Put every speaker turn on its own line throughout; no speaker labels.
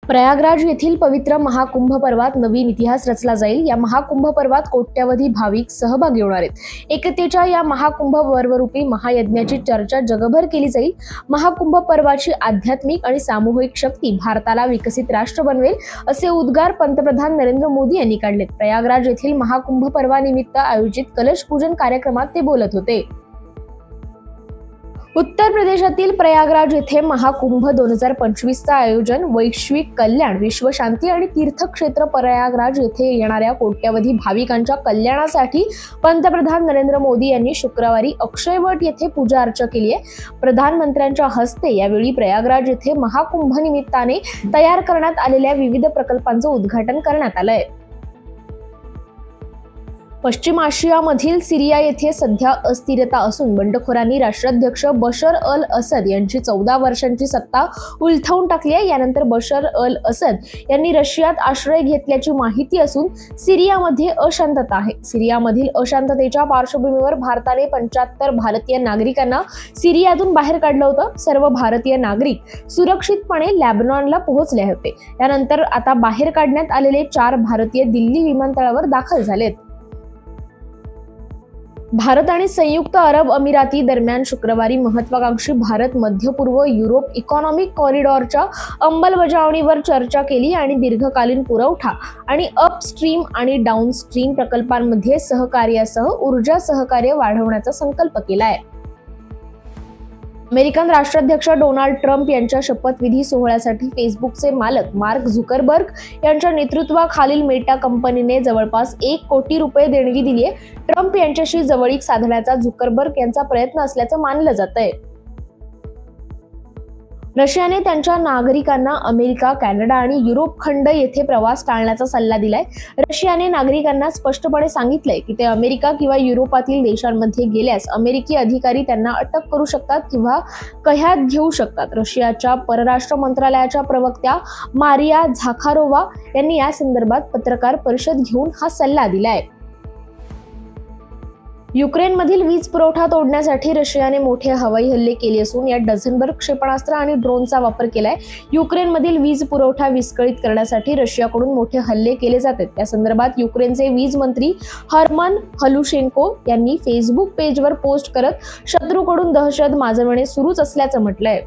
प्रयागराज येथील पवित्र महाकुंभ पर्वात नवीन इतिहास रचला जाईल। या महाकुंभ पर्वात कोट्यवधी भाविक सहभागी होणार आहेत। एकतेच्या या महाकुंभ पर्वरूपी महायज्ञाची चर्चा जगभर केली जाईल। महाकुंभ पर्वाची आध्यात्मिक आणि सामूहिक शक्ती भारताला विकसित राष्ट्र बनवेल, असे उद्गार पंतप्रधान नरेंद्र मोदी यांनी काढले। प्रयागराज येथील महाकुंभ पर्वानिमित्त आयोजित कलश पूजन कार्यक्रमात ते बोलत होते। उत्तर प्रदेशातील प्रयागराज येथे महाकुंभ 2025चं आयोजन वैश्विक कल्याण, विश्वशांती आणि तीर्थक्षेत्र प्रयागराज येथे येणाऱ्या कोट्यवधी भाविकांच्या कल्याणासाठी पंतप्रधान नरेंद्र मोदी यांनी शुक्रवारी अक्षयवट येथे पूजा अर्चा केली आहे। प्रधानमंत्र्यांच्या हस्ते यावेळी प्रयागराज येथे महाकुंभ निमित्ताने तयार करण्यात आलेल्या विविध प्रकल्पांचं उद्घाटन करण्यात आलंय। पश्चिम आशियामधील सिरिया येथे सध्या अस्थिरता असून बंडखोरांनी राष्ट्राध्यक्ष बशर अल असद यांची 14 वर्षांची सत्ता उलथवून टाकली आहे। यानंतर बशर अल असद यांनी रशियात आश्रय घेतल्याची माहिती असून सिरियामध्ये अशांतता आहे। सिरियामधील अशांततेच्या पार्श्वभूमीवर भारताने 75 भारतीय नागरिकांना सिरियातून बाहेर काढलं होतं। सर्व भारतीय नागरिक सुरक्षितपणे लेबनॉनला पोहोचले होते। यानंतर आता बाहेर काढण्यात आलेले 4 भारतीय दिल्ली विमानतळावर दाखल झालेत। भारत आणि संयुक्त अरब अमिराती दरम्यान शुक्रवारी महत्त्वाकांक्षी भारत मध्य पूर्व युरोप इकॉनॉमिक कॉरिडॉरच्या अंमलबजावणीवर चर्चा केली आणि दीर्घकालीन पुरवठा आणि अपस्ट्रीम आणि डाऊनस्ट्रीम प्रकल्पांमध्ये सहकार्यासह ऊर्जा सहकार्य वाढवण्याचा संकल्प केला आहे। अमेरिकन राष्ट्राध्यक्ष डोनाल्ड ट्रम्प यांच्या शपथविधी सोहळ्यासाठी फेसबुकचे मालक मार्क झुकरबर्ग यांच्या नेतृत्वाखालील मेटा कंपनीने जवळपास 1 कोटी रुपये देणगी दिली आहे। ट्रम्प यांच्याशी जवळीक साधण्याचा झुकरबर्ग यांचा प्रयत्न असल्याचं मानलं जातंय। रशियाने त्यांच्या नागरिकांना अमेरिका, कॅनडा आणि युरोप खंड येथे प्रवास टाळण्याचा सल्ला दिलाय। रशियाने नागरिकांना स्पष्टपणे सांगितलंय की ते अमेरिका किंवा युरोपातील देशांमध्ये गेल्यास अमेरिकी अधिकारी त्यांना अटक करू शकतात किंवा कह्यात घेऊ शकतात। रशियाच्या परराष्ट्र मंत्रालयाच्या प्रवक्त्या मारिया झाखारोवा यांनी या संदर्भात पत्रकार परिषद घेऊन हा सल्ला दिलाय। युक्रेनमधील वीज पुरवठा तोडण्यासाठी रशियाने मोठे हवाई हल्ले केले असून यात डझनभर क्षेपणास्त्र आणि ड्रोनचा वापर केलाय। युक्रेनमधील वीज पुरवठा विस्कळीत करण्यासाठी रशियाकडून मोठे हल्ले केले जातात। या संदर्भात युक्रेनचे वीज मंत्री हर्मन हलुशेंको यांनी फेसबुक पेजवर पोस्ट करत शत्रूकडून दहशत माजवणे सुरूच असल्याचं म्हटलंय।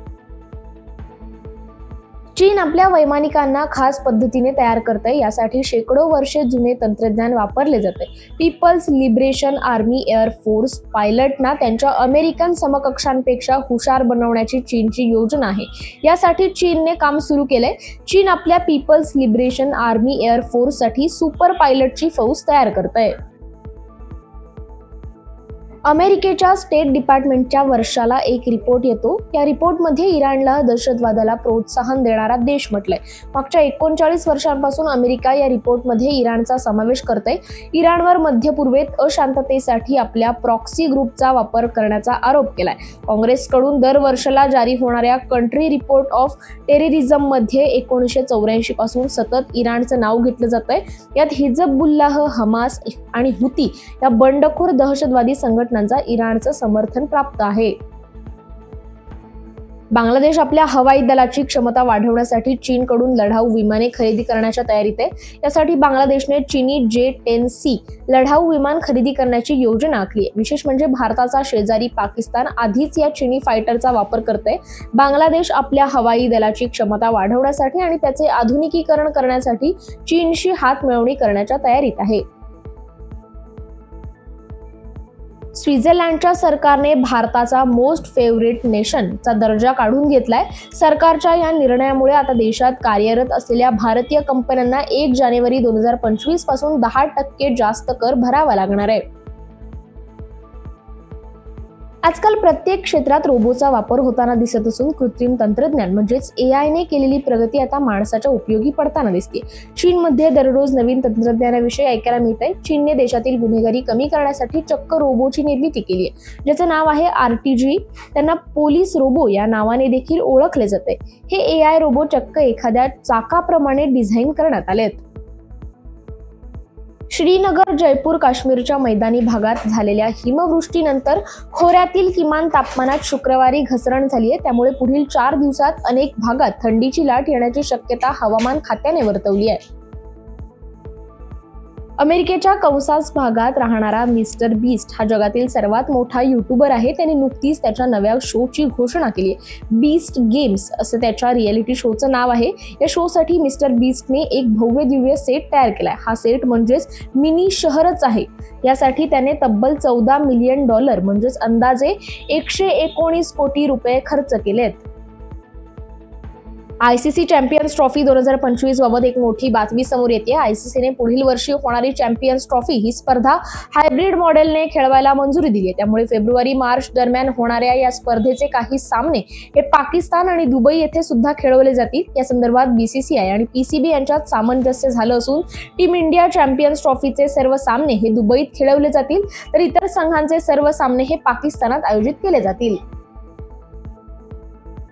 चीन आपल्या वैमानिकांना खास पद्धतीने तयार करते, यासाठी शेकडो वर्षे जुने तंत्रज्ञान वापरले जाते। People's Liberation Army air force पायलटना त्यांच्या अमेरिकन समकक्षांपेक्षा हुशार बनवण्याची चीनची योजना आहे। यासाठी चीनने काम सुरू केलंय। चीन आपल्या पीपल्स लिबरेशन आर्मी एअर फोर्ससाठी सुपर पायलटची फौज तयार करते। अमेरिकेच्या स्टेट डिपार्टमेंटच्या वर्षाला एक रिपोर्ट येतो। या रिपोर्टमध्ये इराणला दहशतवादाला प्रोत्साहन देणारा देश म्हटलंय। मागच्या 39 वर्षांपासून अमेरिका या रिपोर्टमध्ये इराणचा समावेश करते। इराणवर मध्य पूर्वेत अशांततेसाठी आपल्या प्रॉक्सी ग्रुपचा वापर करण्याचा आरोप केलाय। काँग्रेसकडून दरवर्षाला जारी होणाऱ्या कंट्री रिपोर्ट ऑफ टेररिझम मध्ये 1984 पासून सतत इराणचं नाव घेतलं जातंय। यात हिजबुल्लाह, हमास आणि हुती या बंडखोर दहशतवादी संघटनांचा इराणचं समर्थन प्राप्त आहे। बांगलादेश आपल्या हवाई दलाची क्षमता वाढवण्यासाठी चीनकडून लढाऊ विमाने खरेदी करण्याच्या तयारीत आहे। यासाठी बांगलादेशने चीनी J-10C लढाऊ विमान खरेदी करण्याची योजना आखली आहे। विशेष म्हणजे भारताचा शेजारी पाकिस्तान आधीच या चीनी फायटरचा वापर करते। बांगलादेश आपल्या हवाई दलाची क्षमता वाढवण्यासाठी आणि त्याचे आधुनिकीकरण करण्यासाठी चीनशी हातमिळवणी करण्याच्या तयारीत आहे। स्वित्झर्लंडच्या सरकारने भारताचा मोस्ट फेवरेट नेशनचा दर्जा काढून घेतलाय। सरकारच्या या निर्णयामुळे आता देशात कार्यरत असलेल्या भारतीय कंपन्यांना 1 जानेवारी 2025 पासून 10% जास्त कर भरावा लागणार आहे। आजकाल प्रत्येक क्षेत्रात रोबोचा वापर होताना दिसत असून कृत्रिम तंत्रज्ञान म्हणजेच AI ने केलेली प्रगती आता माणसाच्या उपयोगी पडताना दिसते। चीनमध्ये दररोज नवीन तंत्रज्ञानाविषयी ऐकायला मिळतंय। चीनने देशातील गुन्हेगारी कमी करण्यासाठी चक्क रोबोची निर्मिती केली आहे, ज्याचं नाव आहे RTG। त्यांना पोलीस रोबो या नावाने देखील ओळखले जाते। हे AI रोबो चक्क एखाद्या चाकाप्रमाणे डिझाईन करण्यात आलेत। श्रीनगर, जयपूर, काश्मीरच्या मैदानी भागात झालेल्या हिमवृष्टीनंतर खोऱ्यातील किमान तापमानात शुक्रवारी घसरण झाली आहे. त्यामुळे पुढील 4 दिवसात अनेक भागात थंडीची लाट येण्याची शक्यता हवामान खात्याने वर्तवली आहे. अमेरिकेच्या कौसास भागात राहणारा मिस्टर बीस्ट हा जगातील सर्वात मोठा युट्यूबर आहे. त्याने नुकतीच त्याच्या नव्या शोची घोषणा केली आहे. बीस्ट गेम्स असं त्याच्या रियालिटी शोचं नाव आहे. या शोसाठी मिस्टर बीस्टने एक भव्य दिव्य सेट तयार केलाय. हा सेट म्हणजेच मिनी शहरच आहे. यासाठी त्याने तब्बल $14 मिलियन म्हणजेच अंदाजे 119 कोटी रुपये खर्च केलेत. ICC चॅम्पियन्स ट्रॉफी 2025 बाबत एक मोठी बातमी समोर येते. ICCने पुढील वर्षी होणारी चॅम्पियन्स ट्रॉफी ही स्पर्धा हायब्रिड मॉडेलने खेळवायला मंजुरी दिली आहे. त्यामुळे फेब्रुवारी-मार्च दरम्यान होणाऱ्या या स्पर्धेचे काही सामने हे पाकिस्तान आणि दुबई येथे सुद्धा खेळवले जातील. या संदर्भात BCCI आणि PCB यांच्यात सामंजस्य झालं असून टीम इंडिया चॅम्पियन्स ट्रॉफीचे सर्व सामने हे दुबईत खेळवले जातील, तर इतर संघांचे सर्व सामने हे पाकिस्तानात आयोजित केले जातील.